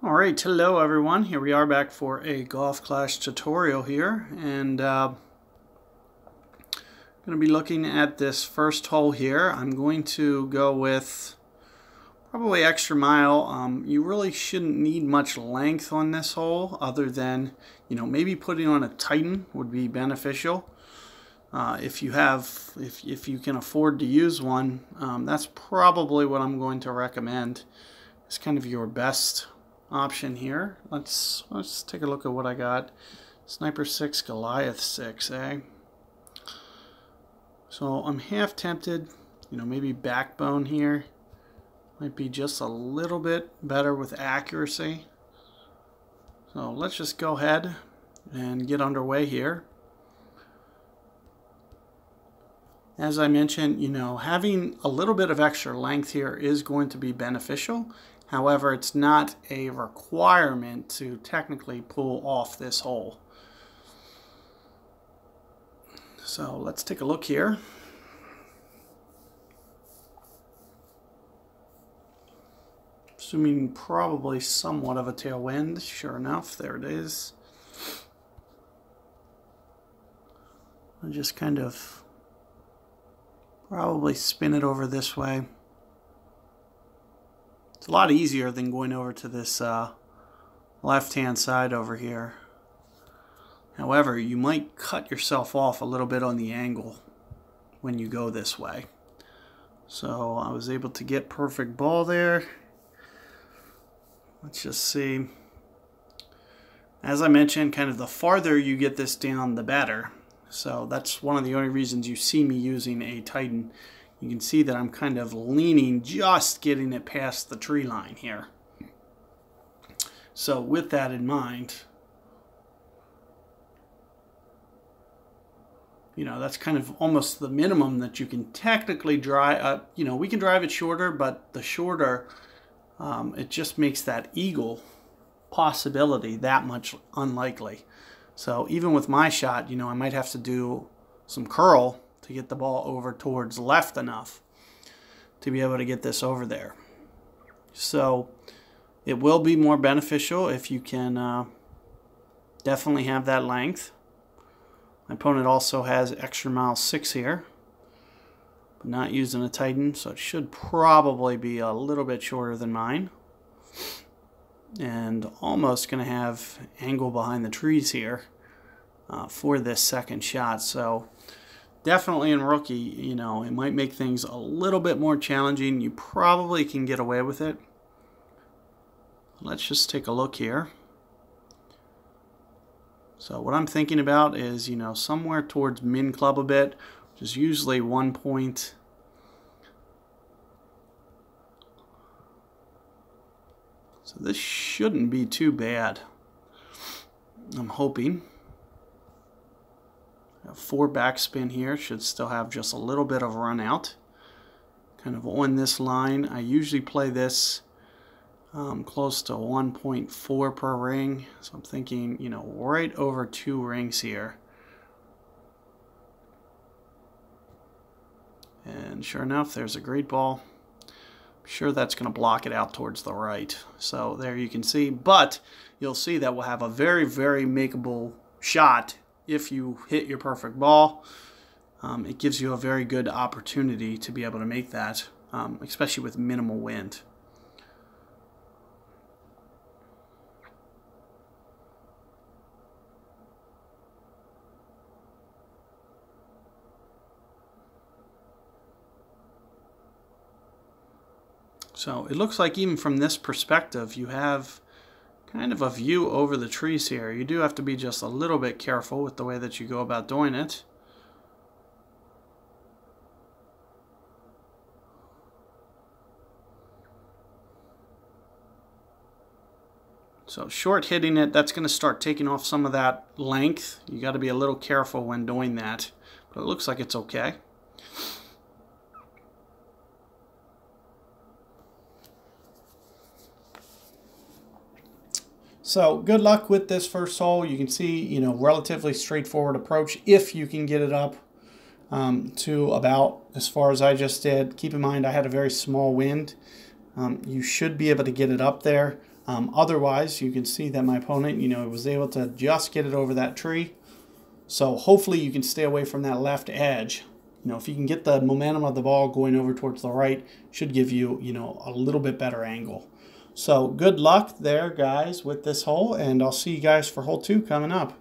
Alright, hello everyone. Here we are back for a Golf Clash tutorial here, and going to be looking at this first hole here. I'm going to go with probably extra mile. You really shouldn't need much length on this hole other than, maybe putting on a Titan would be beneficial. If you can afford to use one, that's probably what I'm going to recommend. It's kind of your best option here. Let's take a look at what I got. Sniper 6, Goliath 6, eh? So I'm half tempted, maybe backbone here might be just a little bit better with accuracy. So let's just go ahead and get underway here. As I mentioned, having a little bit of extra length here is going to be beneficial. However, it's not a requirement to technically pull off this hole. So let's take a look here. Assuming probably somewhat of a tailwind. Sure enough, there it is. I'll just kind of probably spin it over this way. It's a lot easier than going over to this left-hand side over here. However, you might cut yourself off a little bit on the angle when you go this way. So I was able to get perfect ball there. Let's just see. As I mentioned, kind of the farther you get this down, the better. So that's one of the only reasons you see me using a Titan. You can see that I'm kind of leaning, just getting it past the tree line here. So with that in mind, that's kind of almost the minimum that you can technically drive. We can drive it shorter, but the shorter, it just makes that eagle possibility that much unlikely. So even with my shot, I might have to do some curl to get the ball over towards left enough to be able to get this over there. So it will be more beneficial if you can definitely have that length. My opponent also has extra mile 6 here, but not using a Titan, so it should probably be a little bit shorter than mine. And almost going to have angle behind the trees here for this second shot. So definitely in rookie, it might make things a little bit more challenging. You probably can get away with it. Let's just take a look here. So what I'm thinking about is, somewhere towards min club a bit, which is usually 1 point. So this shouldn't be too bad. I'm hoping. 4 backspin here, should still have just a little bit of run out. Kind of on this line. I usually play this close to 1.4 per ring. So I'm thinking, right over 2 rings here. And sure enough, there's a great ball. I'm sure that's going to block it out towards the right. So there you can see. But you'll see that we'll have a very, very makeable shot if you hit your perfect ball. It gives you a very good opportunity to be able to make that, especially with minimal wind. So it looks like even from this perspective, you have kind of a view over the trees here. You do have to be just a little bit careful with the way that you go about doing it. So short hitting it, that's going to start taking off some of that length. You got to be a little careful when doing that. But it looks like it's okay. So good luck with this first hole. You can see, relatively straightforward approach if you can get it up to about as far as I just did. Keep in mind I had a very small wind. You should be able to get it up there. Otherwise, you can see that my opponent, you know, was able to just get it over that tree. So hopefully you can stay away from that left edge. You know, if you can get the momentum of the ball going over towards the right, should give you, you know, a little bit better angle. So good luck there, guys, with this hole, and I'll see you guys for hole 2 coming up.